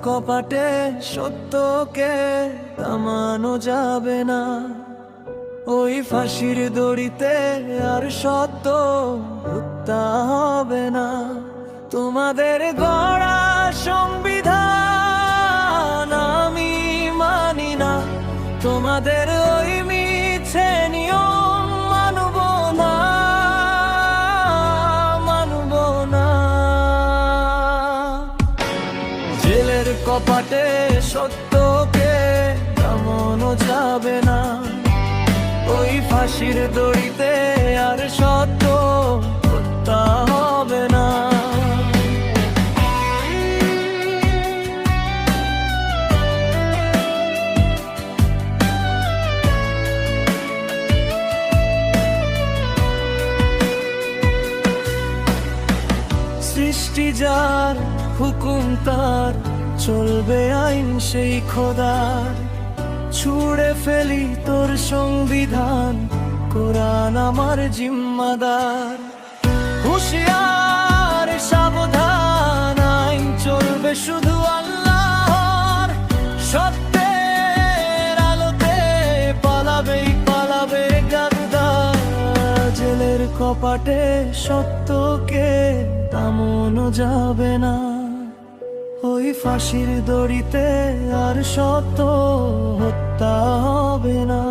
কপাটে সত্যকে থামানো যাবে না, ওই ফাঁসির দড়িতে আর সত্য হত্যা হবে না। তোমাদের গড়া সংবিধান আমি মানি না, তোমাদের ওই মিছে নিয়ম মানব না, মানব না। জেলের কপাটে সত্যকে থামানো যাবে না, ওই ফাঁসির দড়িতে আর সত্য হত্যা হবে না। সৃষ্টি যার, হুকুম তার, চলবে আইন সেই খোদার। ছুঁড়ে ফেলি তোর সংবিধান, কোরআন আমার জিম্মাদার। হুঁশিয়ার সাবধান, আইন চলবে শুধু আল্লাহর। সত্যের আলোতে পালাবেই পালাবে গাদ্দার। জেলের কপাটে সত্যকে থামানো যাবে না, ওই ফাঁসির দড়িতে আর সত্য হত্যা হবে না।